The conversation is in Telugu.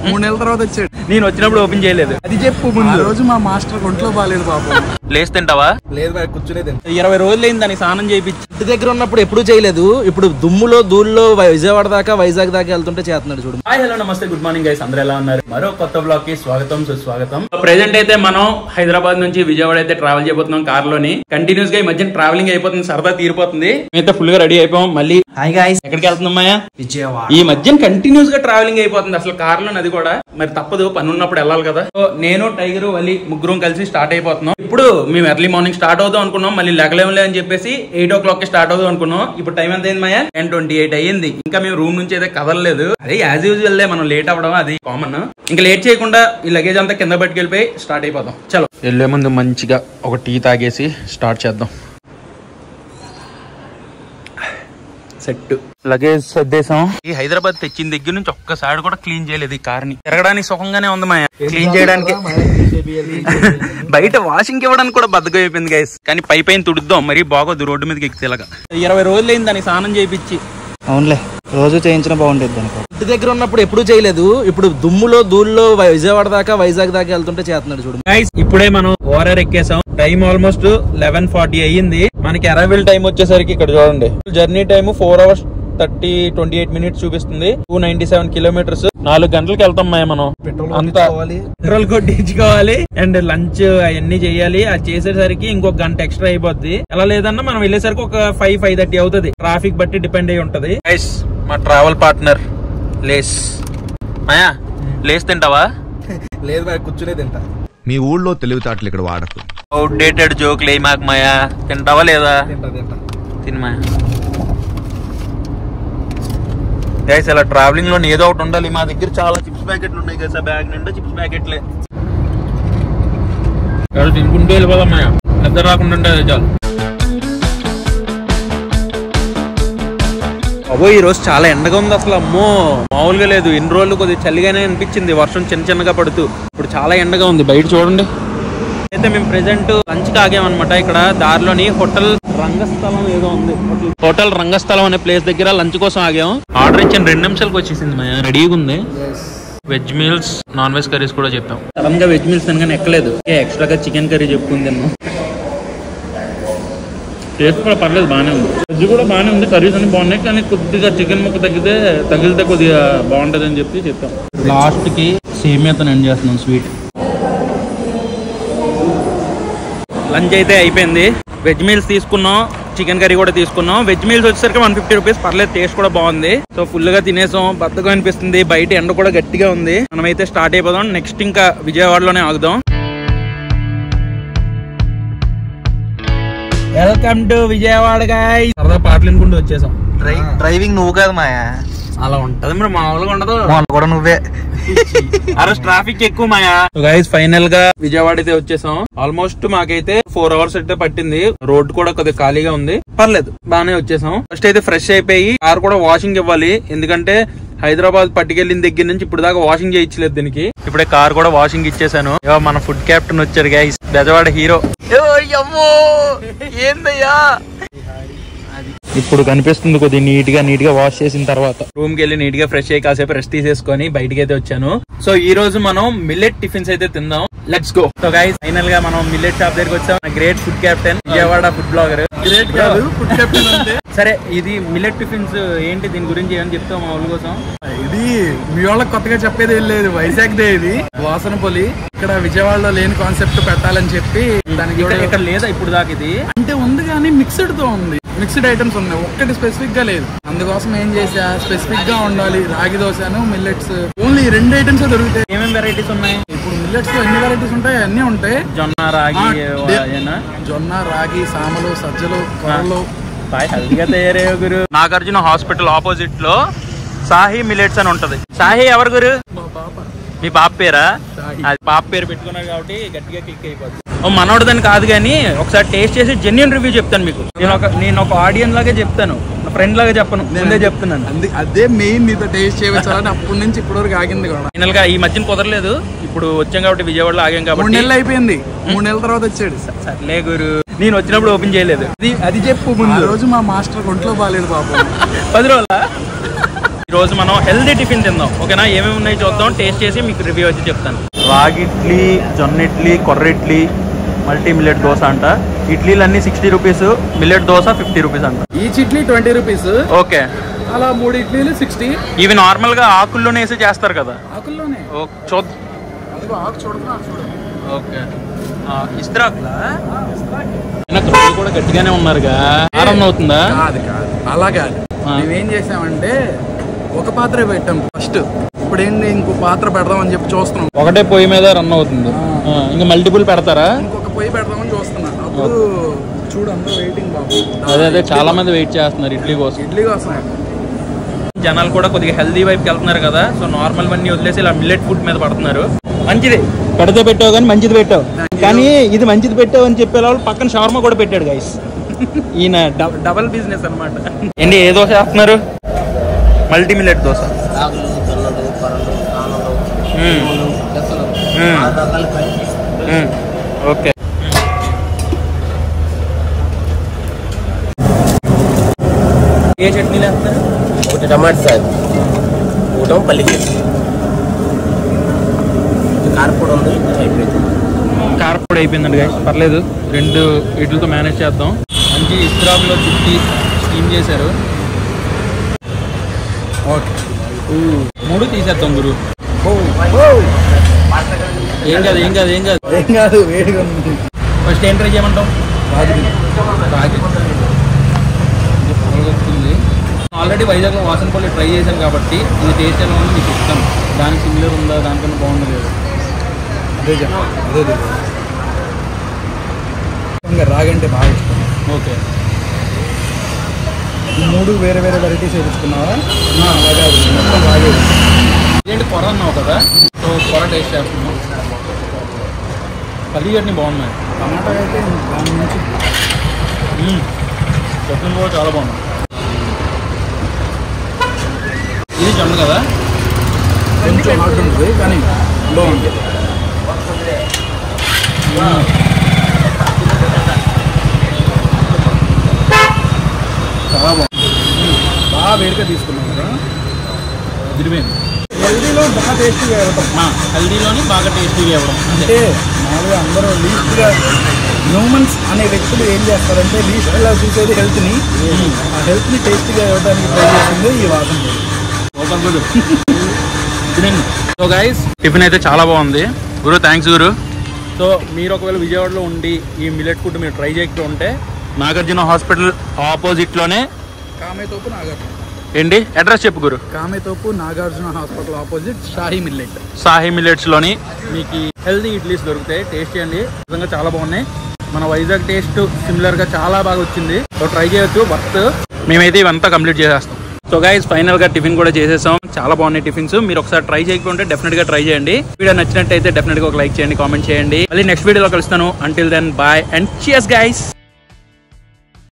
3 నెలల తర్వాత వచ్చాడు. నేను వచ్చినప్పుడు ఓపెన్ చేయలేదు. అది చెప్పు ముందు. రోజు మా మాస్టర్ ఒంట్లో బాగాలేదు పాపం. లేసి తింటావా? లేదు బాయ్, కూర్చునే తింటా. 20 రోజులు అయింది దానికి స్నానం చేయించి. ఇంటి దగ్గర ఉన్నప్పుడు ఎప్పుడు చేయలేదు. ఇప్పుడు దుమ్ములో ధూళిలో విజయవాడ దాకా వైజాగ్ దాకా వెళ్తుంటే చేస్తున్నాడు చూడు. హాయ్ హలో నమస్తే గుడ్ మార్నింగ్ గైస్, అందరూ ఎలా ఉన్నారు? మరో కొత్త బ్లాగ్ కి స్వాగతం సుస్వాగతం. ప్రెజెంట్ అయితే మనం హైదరాబాద్ నుంచి విజయవాడ అయితే ట్రావెల్ చేయబోతున్నాం కార్ లోని. కంటిన్యూస్ గా ఈ మధ్య ట్రావెలింగ్ అయిపోతుంది, సరదా తీరిపోతుంది. మేమైతే ఫుల్ గా రెడీ అయిపోయాం. మళ్ళీ హాయ్ గాయ్స్, ఎక్కడికి వెళ్తున్నామా? విజయవాడ. ఈ మధ్య కంటిన్యూస్ గా ట్రావెలింగ్ అయిపోతుంది అసలు కార్ లో. అది కూడా మరి తప్పదు, పని ఉన్నప్పుడు వెళ్ళాలి కదా. సో నేను టైగర్ వల్లి ముగ్గురం కలిసి స్టార్ట్ అయిపోతున్నాం. ఇప్పుడు మేము ఎర్లీ మార్నింగ్ స్టార్ట్ అవుదాం అనుకున్నాం, మళ్ళీ లెగలేములే అని చెప్పేసి 8 o'clock కి స్టార్ట్ అవుదాం అనుకున్నాం. ఇప్పుడు టైం ఎంత అయింది మాయా? 10:28 అయ్యింది. ఇంకా మేము రూమ్ నుంచి అయితే కదలలేదు. అదే యాజ్ యూజువల్ మనం లేట్ అవ్వడం అది కామన్. ఇంకా లేట్ చేయకుండా ఈ లగేజ్ అంతా కింద పట్టుకెళ్ళిపోయి స్టార్ట్ అయిపోతాం. చలో వెళ్లే ముందు మంచిగా ఒక టీ తాగేసి స్టార్ట్ చేద్దాం. సెట్ లగేజ్ సర్దేశం. ఈ హైదరాబాద్ తెచ్చిన దగ్గర నుంచి ఒక్కసారి కూడా క్లీన్ చేయలేదు ఈ కార్ ని. తిరగడానికి సుఖంగానే ఉంది మాయా, క్లీన్ చేయడానికి. బయట వాషింగ్ ఇవ్వడానికి కూడా బద్దగా అయిపోయింది గైస్. కానీ పైన తుడుద్దాం, మరీ బాగోదు రోడ్డు మీదకి ఎక్కితేలాగా. 20 రోజులు అయింది దానికి స్నానం చేయించి. అవునులే, రోజు చేయించిన బాగుంటుంది అనుకో. ఇంటి దగ్గర ఉన్నప్పుడు ఎప్పుడు చేయలేదు. ఇప్పుడు దుమ్ములో ధూళిలో విజయవాడ దాకా వైజాగ్ దాకా వెళ్తుంటే చేస్తున్నాడు చూడు. గైస్ ఇప్పుడే మనం ఓఆర్ఆర్ ఎక్కేసాం. టైం ఆల్మోస్ట్ 11:40 అయ్యింది. మనకి అరైవల్ టైం వచ్చేసరికి ఇక్కడ చూడండి, జర్నీ టైం 4 hours 28 minutes చూపిస్తుంది. 297 kilometers. 4 గంటలకు వెళ్తాం మనం. అంతా పెట్రోల్ కొట్టించుకోవాలి అండ్ లంచ్ అవన్నీ చేయాలి. అది చేసేసరికి ఇంకొక గంట ఎక్స్ట్రా అయిపోద్ది. ఎలా లేదన్నా మనం వెళ్ళేసరికి ఒక 5:30 అవుతుంది. ట్రాఫిక్ బట్టి డిపెండ్ అయి ఉంటది. గైస్ మా ట్రావెల్ పార్ట్నర్ లేస్. మాయా లేస్ తింటావా? లేదు బాయ్, కూర్చునే తింటా. మీ ఊళ్ళో తెలివితేటలు ఇక్కడ వాడకు. అవుట్డేటెడ్ జోక్లు ఏ మాకు మాయా. తింటావా లేదా? తిని మాయా. గైస్ ఇలా ట్రావెలింగ్ లో ఏదో ఒకటి ఉండాలి. మా దగ్గర చాలా చిప్స్ ప్యాకెట్లు ఉన్నాయి కదా, బ్యాగ్ నిండా చిప్స్ ప్యాకెట్లే. తినుకుంటూ వెళ్ళిపోదాం మాయా, నిద్ర రాకుండా ఉంటే చాలు. అబ్బో ఈ రోజు చాలా ఎండగా ఉంది అసలు. అమ్మో మామూలుగా లేదు. ఎన్ని రోజులు కొద్దిగా చలిగానే అనిపించింది, వర్షం చిన్నగా పడుతూ. ఇప్పుడు చాలా ఎండగా ఉంది బయట చూడండి. అయితే మేము ప్రెసెంట్ లంచ్ కి ఆగామన్నమాట. ఇక్కడ దారిలోని హోటల్ రంగస్థలం ఏదో ఉంది. హోటల్ రంగస్థలం అనే ప్లేస్ దగ్గర లంచ్ కోసం ఆగాం. ఆర్డర్ ఇచ్చిన 2 నిమిషాలకు వచ్చేసింది మాయా, రెడీగా ఉంది. Veg meals, non veg curries కూడా చెప్పాం. సడన్ గా వెజ్ మీల్స్ తినగానే ఎక్కలేదు. ఎక్స్ట్రాగా చికెన్ కర్రీ చెప్పుకుంది తిన్నాం. టేస్ట్ కూడా పర్లేదు, బాగానే ఉంది. వెజ్ కూడా బాగానే ఉంది, కర్రీస్ అన్ని బాగున్నాయి. కానీ కొద్దిగా చికెన్ ముక్క తగిలితే కొద్దిగా బాగుంటది అని చెప్పాం. లాస్ట్ కి సేమియాతో ఎండ్ చేస్తున్నాం స్వీట్. లంచ్ అయితే అయిపోయింది. వెజ్ మీల్స్ తీసుకున్నాం, చికెన్ కర్రీ కూడా తీసుకున్నాం. వెజ్ మీల్స్ వచ్చేసరికి 150 rupees. పర్లేదు, టేస్ట్ కూడా బాగుంది. సో ఫుల్ గా తినేసాం. బద్దగా అనిపిస్తుంది, బయట ఎండ కూడా గట్టిగా ఉంది. మనమైతే స్టార్ట్ అయిపోదాం. నెక్స్ట్ ఇంకా విజయవాడలోనే ఆగుదాం. Welcome to Vijayawada guys. సరదా పాటలు వినుకుంటూ వచ్చేసాం. డ్రైవింగ్ నువ్వు కాదు మాయా, అలా ఉంటది మరి, మామూలుగా ఉండదు. కూడా నువ్వే. ఆ రోజు ట్రాఫిక్ ఎక్కువ మాయా. గైస్ ఫైనల్ గా విజయవాడ అయితే వచ్చేసాం. ఆల్మోస్ట్ మాకైతే 4 hours అయితే పట్టింది. రోడ్ కూడా కొద్దిగా ఖాళీగా ఉంది, పర్లేదు బాగానే వచ్చేసాం. ఫస్ట్ అయితే ఫ్రెష్ అయిపోయి కార్ కూడా వాషింగ్ ఇవ్వాలి. ఎందుకంటే హైదరాబాద్ పట్టుకెళ్ళిన దగ్గర నుంచి ఇప్పుడు దాకా వాషింగ్ చేయించలేదు దీనికి. ఇప్పుడే కార్ కూడా వాషింగ్ ఇచ్చేసాను. మన ఫుడ్ క్యాప్టెన్ వచ్చారు గైస్, బెజవాడ హీరో. ఏందయ్యా ఇప్పుడు కనిపిస్తుంది కొద్దిగా నీట్ గా వాష్ చేసిన తర్వాత. రూమ్ కి వెళ్ళి నీట్ గా ఫ్రెష్ అయ్యి కాసేపు రెస్ట్ తీసేసుకొని బయటికి అయితే వచ్చాను. సో ఈ రోజు మనం మిల్లెట్ టిఫిన్స్ అయితే తిందాం. Let's go. So guys final గా మనం మిల్లెట్ షాప్ దగ్గరికి వచ్చాం. Great food captain, Vijayawada food blogger. Great కాదు, ఫుడ్ కెప్టెన్ అంతే. సరే ఇది మిల్లెట్ టిఫిన్స్ ఏంటి, దీని గురించి ఏమని చెప్తాం మా ఊళ్ళ కోసం? ఇది మీ వాళ్ళకి కొత్తగా చెప్పేది ఏం లేదు, వైజాగ్ దే. ఇది వాసనపల్లి. ఇక్కడ విజయవాడలో లేని కాన్సెప్ట్ పెట్టాలని చెప్పి దానికి ఇక్కడ లేదా ఇప్పుడు దాకా ఇది అంటే ఉంది, కానీ మిక్స్డ్ తో ఉంది. మిక్స్డ్ ఐటమ్స్ ఉన్నాయి, ఒక్కటి స్పెసిఫిక్ గా లేదు. అందుకోసం ఏం చేసా, స్పెసిఫిక్ గా ఉండాలి. రాగి దోశను మిల్లెట్స్, ఓన్లీ 2 items దొరుకుతాయి. ఏమేమి వెరైటీస్ ఉన్నాయి ఇప్పుడు మిల్లెట్స్ లో? ఎన్ని వెరైటీస్ ఉంటాయి? అన్ని ఉంటాయి. జొన్న, రాగి, జొన్న, రాగి, సామలు, సజ్జలు, కొరలు. హెల్తీగా తయారయ్యే గురు. నాగార్జున హాస్పిటల్ ఆపోజిట్ లో సాహి మిల్లెట్స్ అని ఉంటది. సాహి ఎవరు గురు? మీ పాప పేరా? అది పాప పేరు పెట్టుకున్నారు కాబట్టి గట్టిగా క్లిక్ అయిపోతుంది. మనోడదని కాదు కానీ ఒకసారి టేస్ట్ చేసి జెన్యూన్ రివ్యూ చెప్తాను మీకు. నేను ఒక ఆడియన్స్ లాగే చెప్తాను, ఫ్రెండ్ లాగా చెప్పను, ముందే చెప్తున్నాను. అదే మెయిన్, నీతో టేస్ట్ చేయవచ్చాలని అప్పటి నుంచి ఇప్పటి వరకు ఆగింది కూడా. ఫైనల్ గా ఈ మధ్యన కుదరలేదు. ఇప్పుడు వచ్చాం కాబట్టి విజయవాడలో ఆగాం కాబట్టి 3 నెలలు అయిపోయింది. 3 నెలల తర్వాత వచ్చాడు. సర్లే గురు, నేను వచ్చినప్పుడు ఓపెన్ చేయలేదు. అది చెప్పు ముందు. రోజు మా మాస్టర్ ఒంట్లో బాగాలేదు పాపం. 10 రోజుల రోజు మనం హెల్దీ టిఫిన్ తిందాం, ఓకేనా? ఏమేమి ఉన్నాయి చూద్దాం, టేస్ట్ చేసి మీకు రివ్యూ వచ్చి చెప్తాను. రాగి ఇడ్లీ, జొన్న ఇడ్లీ, కొర్ర ఇడ్లీ, మల్టీ మిల్లెట్ దోశ అంట. ఇడ్లీలు అన్ని 60 రూపీస్, మిల్లెట్ దోశ 50 రూపీస్ అంట. Each idli 20 rupees. ఓకే, అలా 3 ఇడ్లీలు 60. ఇవి నార్మల్ గా ఆకుల్లోనే వేసి చేస్తారు కదా? ఆకుల్లోనే. చూద్దాం. ఆకు చూడకుండా చూడు. ఓకే, ఇస్త్రాకులా కూడా గట్టిగానే ఉన్నారుగా. ఆరం అవుతుందా? కాదు కాదు, అలా కాదు. మేమేం చేసామంటే ఒక పాత్ర పెట్టాం ఫస్ట్. ఇప్పుడు ఏంటి, ఇంకో పాత్ర పెడదామని చెప్పి చూస్తున్నాం. ఒకటే పొయ్యి మీద రన్ అవుతుంది, ఇంకా మల్టిపుల్ పెడతారా? ఇంకొక పొయ్యి పెడదామని చూస్తున్నా. అప్పుడు చూడు అందరూ వెయిటింగ్ బాబు. అదే చాలా మంది వెయిట్ చేస్తున్నారు ఇడ్లీ కోసం. ఇడ్లీ కోసం జనాలు కూడా కొద్దిగా హెల్దీ వైపుకి వెళ్తున్నారు కదా, సో నార్మల్ వన్నీ వదిలేసి ఇలా మిల్లెట్ ఫుడ్ మీద పడుతున్నారు. మంచిది పెడితే పెట్టావు, కానీ మంచిది పెట్టావు. కానీ ఇది మంచిది పెట్టావు అని చెప్పే వాళ్ళు పక్కన షవర్మా కూడా పెట్టాడు గైస్. ఈయన డబల్ బిజినెస్ అనమాట. ఏంటి ఏ దోశ వేస్తున్నారు? Multi millet dosa. ఓకే, ఏ చట్నీలు వేస్తున్నారు? ఒకటి టమాటా సార్, ఒకటం పల్లి చట్నీ, కారపొడి ఉంది, అయిపోయింది. కారపొడి అయిపోయిందండి గైస్, పర్లేదు. 2 వీటితో మేనేజ్ చేద్దాం. మంచి ఇస్త్రాకులో చుట్టి స్టీమ్ చేశారు. ఓకే, 3 తీసేద్దాం గురు. ఏం కాదు ఏం కాదు ఏం కాదు ఏం కాదు, వేడిగా ఉంది. ఫస్ట్ ఏం ట్రై చేయమంటాం? రాగి. ఆల్రెడీ వైజాగ్లో వాసనపల్లి ట్రై చేశాను కాబట్టి ఇది టేస్ట్ ఎలా ఉందో మీకు ఇస్తాను. దానికి సిమిలర్ ఉందా, దానికన్నా బాగుండదు. అదే ఇంకా రాగంటే బాగా ఇష్టం. ఓకే, ఈ 3 వేరే వేరే వెరైటీస్ వేసుకున్నావా? అలాగే మొత్తం రాగేది. ఏంటి కొర అన్నావు కదా, సో కొర టేస్ట్ చేస్తున్నాం. పల్లి చట్నీ బాగున్నాయి. టమాటా అయితే దాని నుంచి చట్నీ కూడా చాలా బాగుంది. ఇది జొన్న కదా, కొంచెం హాట్ ఉంటుంది కానీ బాగుంది. చాలా బాగుంది. బాగా వేడిగా తీసుకున్నాం కదా, అదిరిపోయింది. హెల్దీలో బాగా టేస్టీగా ఇవ్వటం. హెల్దీలోని బాగా టేస్టీగా ఇవ్వడం. అంటే మామూలుగా అందరూ లీస్ట్గా హ్యూమన్స్ అనే వ్యక్తులు ఏం చేస్తారంటే లీస్ట్గా చూసేది హెల్త్ని, ఆ హెల్త్ని టేస్టీగా ఇవ్వడానికి ట్రై చేసింది ఈ వాసన. సో గైస్, టిఫిన్ అయితే చాలా బాగుంది గురు. థ్యాంక్స్ గురు. సో మీరు ఒకవేళ విజయవాడలో ఉండి ఈ మిల్లెట్ ఫుడ్ మీరు ట్రై చేయకుండా ఉంటే నాగార్జున హాస్పిటల్ ఆపోజిట్లోనే కామేతోపు నాగార్జున. ఏంటి అడ్రస్ చెప్పు గురు. కామేతోపు Nagarjuna hospital opposite Shahi millet. Shahi మిల్లెట్స్లోని మీకు హెల్దీ ఇడ్లీస్ దొరుకుతాయి. టేస్ట్ చేయండి, నిజంగా చాలా బాగున్నాయి. మన వైజాగ్ టేస్ట్ సిమిలర్గా చాలా బాగా వచ్చింది. సో ట్రై చేయొచ్చు, వర్త్. మేమైతే ఇవంతా కంప్లీట్ చేసేస్తాం. సో గైస్, ఫైనల్ గా టిఫిన్ కూడా చేసేసాం. చాలా బాగున్నాయి టిఫిన్స్. మీరు ఒకసారి ట్రై చేయకుంటే డెఫినెట్ గా ట్రై చేయండి. వీడియో నచ్చినట్టయితే డెఫినెట్ గా ఒక లైక్ చేయండి, కామెంట్ చేయండి. మళ్ళీ నెక్స్ట్ వీడియోలో కలుస్తాను. Until then bye and cheers guys.